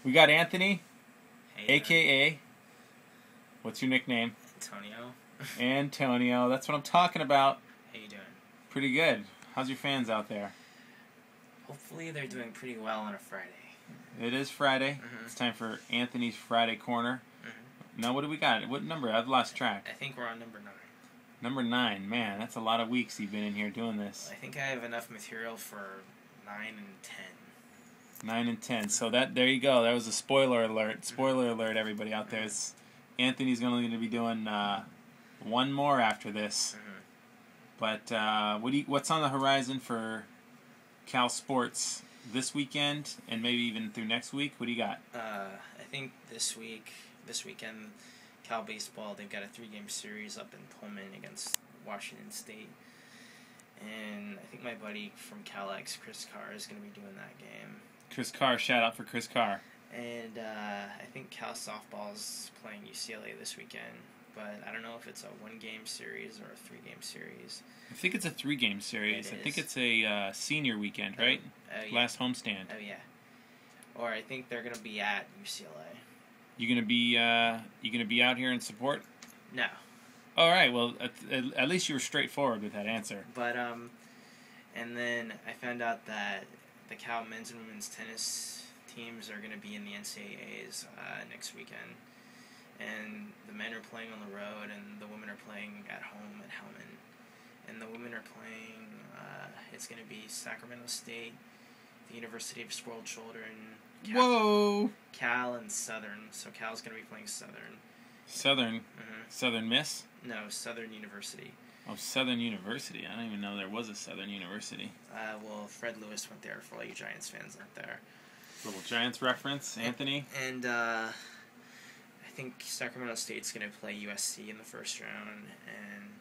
We got Anthony, Hey, a.k.a. What's your nickname? Antonio. Antonio. That's what I'm talking about. How you doing? Pretty good. How's your fans out there? Hopefully they're doing pretty well on a Friday. It is Friday. Mhm. It's time for Anthony's Friday Corner. Mhm. Now, what do we got? What number? I've lost track. I think we're on number 9. Number 9. Man, that's a lot of weeks you've been in here doing this. I think I have enough material for 9 and 10. 9 and 10. So there you go. That was a spoiler alert. Spoiler alert, everybody out there. Anthony's going to be doing one more after this. But what's on the horizon for Cal sports this weekend and maybe even through next week? What do you got? I think this weekend, Cal baseball, they've got a 3-game series up in Pullman against Washington State. And I think my buddy from Cal X, Chris Carr, is going to be doing that game. Chris Carr, shout out for Chris Carr. And I think Cal softball's playing UCLA this weekend, but I don't know if it's a 1-game series or a 3-game series. I think it's a 3-game series. I think it's a senior weekend, right? Yeah. Last homestand. Oh yeah. Or I think they're gonna be at UCLA. You gonna be out here in support? No. All right. Well, at least you were straightforward with that answer. But and then I found out that the Cal men's and women's tennis teams are gonna be in the NCAAs next weekend, and the men are playing on the road, and the women are playing at home at Hellman. And the women are playing, it's going to be Sacramento State, the University of Spoiled Children, Cal, and Southern. So Cal's going to be playing Southern. Southern? Mm-hmm. Southern Miss? No, Southern University. Oh, Southern University. I don't even know there was a Southern University. Well, Fred Lewis went there for all you Giants fans out there. Little Giants reference, Anthony. And I think Sacramento State's going to play USC in the first round, and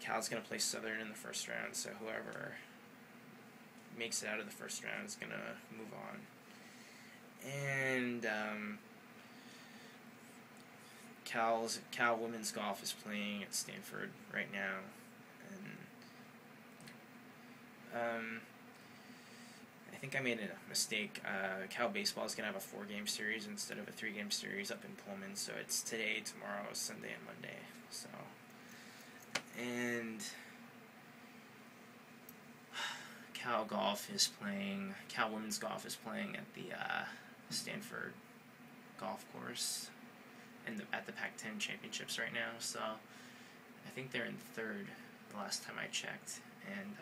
Cal's going to play Southern in the first round, so whoever makes it out of the first round is going to move on. And Cal women's golf is playing at Stanford right now, and I think I made a mistake. Cal baseball is going to have a 4-game series instead of a 3-game series up in Pullman, so it's today, tomorrow, Sunday, and Monday. So. And Cal women's golf is playing at the Stanford golf course at the Pac-10 championships right now. So I think they're in 3rd the last time I checked. And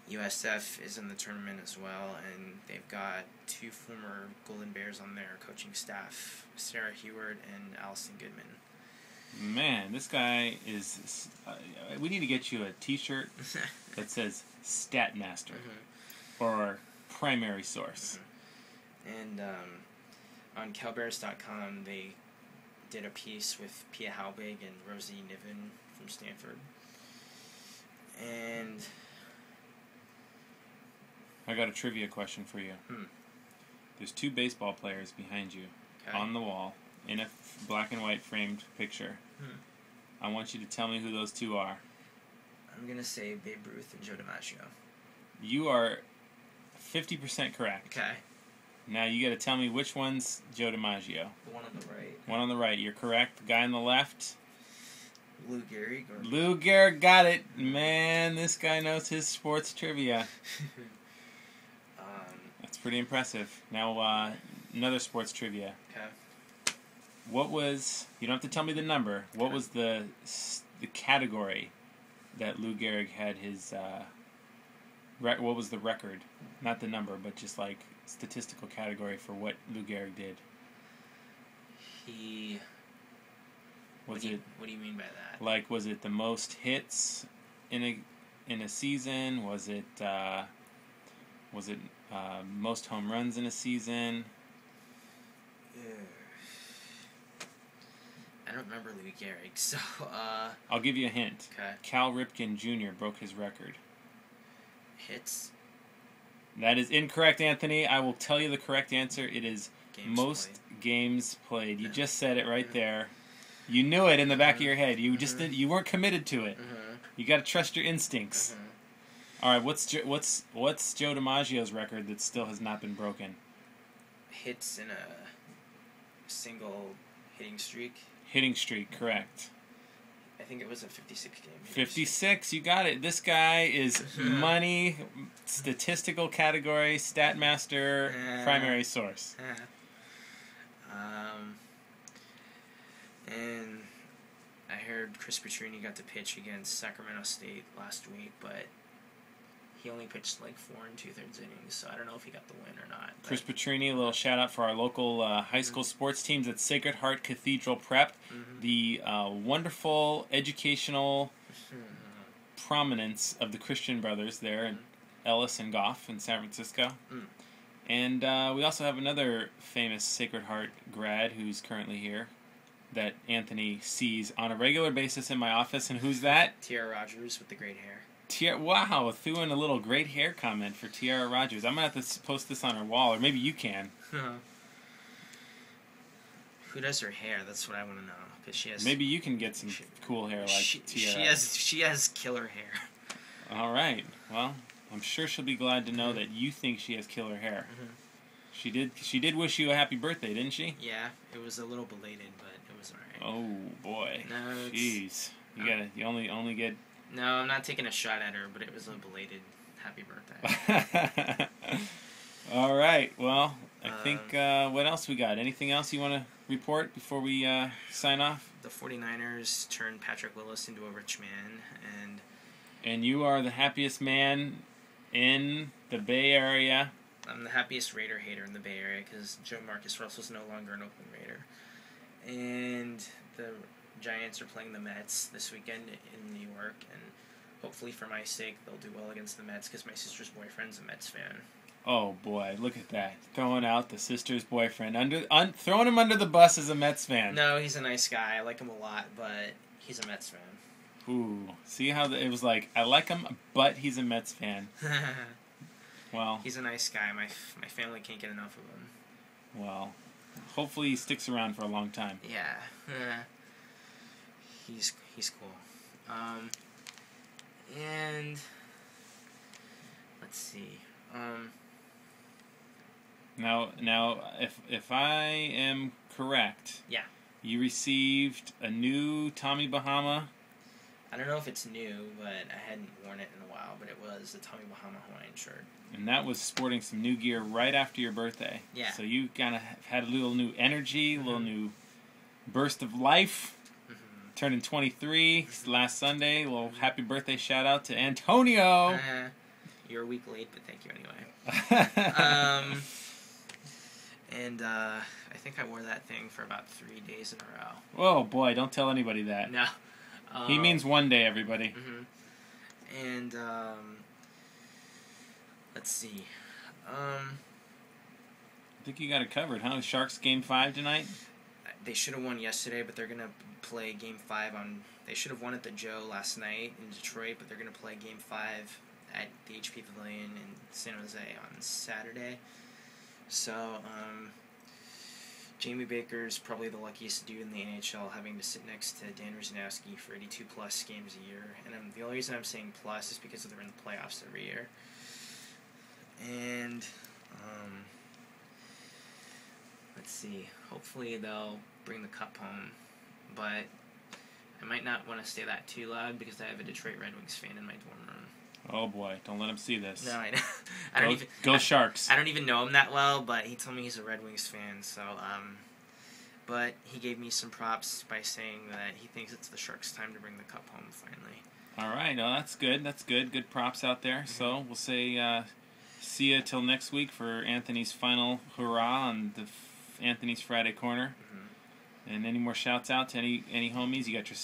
USF is in the tournament as well, and they've got 2 former Golden Bears on their coaching staff, Sarah Heward and Allison Goodman. Man, this guy is... we need to get you a T-shirt that says Statmaster or Primary Source. And on CalBears.com, they did a piece with Pia Halbig and Rosie Niven from Stanford. And I got a trivia question for you. There's 2 baseball players behind you on the wall in a black and white framed picture. I want you to tell me who those 2 are. I'm going to say Babe Ruth and Joe DiMaggio. You are 50% correct. Okay. Now you got to tell me which one's Joe DiMaggio. The one on the right. One on the right. You're correct. The guy on the left. Lou Gehrig. Lou Gehrig, got it. Man, this guy knows his sports trivia. That's pretty impressive. Now, another sports trivia. Okay. What was... You don't have to tell me the number. What was the category that Lou Gehrig had his... what was the record? Not the number, but just like statistical category for what Lou Gehrig did. What do you mean by that? Like, was it the most hits in a season? Was it most home runs in a season? I don't remember Lou Gehrig, so I'll give you a hint. Okay. Cal Ripken Jr. broke his record. Hits? That is incorrect, Anthony. I will tell you the correct answer. It is games played. You just said it right there. You knew it in the back of your head. You just you weren't committed to it. You got to trust your instincts. All right, what's Joe DiMaggio's record that still has not been broken? hits in a single hitting streak. Hitting streak, correct. I think it was a 56 game. 56, you got it. This guy is money, statistical category, stat master, primary source. And I heard Chris Petrini got to pitch against Sacramento State last week, but he only pitched like 4 2/3 innings, so I don't know if he got the win or not. Chris Petrini, a little shout out for our local high school sports teams at Sacred Heart Cathedral Prep. The wonderful educational prominence of the Christian brothers there in Ellis and Goff in San Francisco. And we also have another famous Sacred Heart grad who's currently here that Anthony sees on a regular basis in my office. And who's that? Tiara Rogers with the great hair. Wow, threw in a little great hair comment for Tiara Rogers. I'm going to have to post this on our wall, or maybe you can. Who does her hair? That's what I want to know. 'Cause she has, maybe you can get some cool hair like Tiara. She has killer hair. All right. Well, I'm sure she'll be glad to know that you think she has killer hair. She did wish you a happy birthday, didn't she? Yeah, it was a little belated, but it was alright. Oh boy. No, jeez. You only get. No, I'm not taking a shot at her, but it was a belated happy birthday. All right. Well, I think what else we got? Anything else you want to report before we sign off? The 49ers turned Patrick Willis into a rich man, and you are the happiest man in the Bay Area. I'm the happiest Raider hater in the Bay Area because Joe Marcus Russell's no longer an Oakland Raider. And the Giants are playing the Mets this weekend in New York, and hopefully for my sake they'll do well against the Mets because my sister's boyfriend's a Mets fan. Oh boy, look at that. Throwing out the sister's boyfriend. Throwing him under the bus as a Mets fan. No, he's a nice guy. I like him a lot, but he's a Mets fan. Ooh, see how it was like, I like him, but he's a Mets fan. Well, he's a nice guy. My family can't get enough of him. Well, hopefully he sticks around for a long time. Yeah. He's cool. And let's see. Now, if I am correct, yeah, you received a new Tommy Bahama. I don't know if it's new, but I hadn't worn it in a while. But it was the Tommy Bahama Hawaiian shirt. And that was sporting some new gear right after your birthday. Yeah. So you kind of had a little new energy, a little new burst of life. Turning 23 last Sunday. A little happy birthday shout out to Antonio. You're a week late, but thank you anyway. And I think I wore that thing for about 3 days in a row. Oh boy, don't tell anybody that. No. He means one day, everybody. And let's see. I think you got it covered, huh? Sharks Game 5 tonight? They should have won yesterday, but they're going to play Game 5 on... They should have won at the Joe last night in Detroit, but they're going to play Game 5 at the HP Pavilion in San Jose on Saturday. So, Jamie Baker's probably the luckiest dude in the NHL, having to sit next to Dan Wisniewski for 82-plus games a year. And the only reason I'm saying plus is because they're in the playoffs every year. And, let's see. Hopefully they'll bring the cup home. But I might not want to say that too loud because I have a Detroit Red Wings fan in my dorm room. Oh boy, don't let him see this. No, I know. Go Sharks. I don't even know him that well, but he told me he's a Red Wings fan, so, but he gave me some props by saying that he thinks it's the Sharks' time to bring the cup home finally. All right, no, that's good. That's good. Good props out there. So we'll say see you till next week for Anthony's final hurrah on the Anthony's Friday Corner. And any more shouts out to any homies? You got your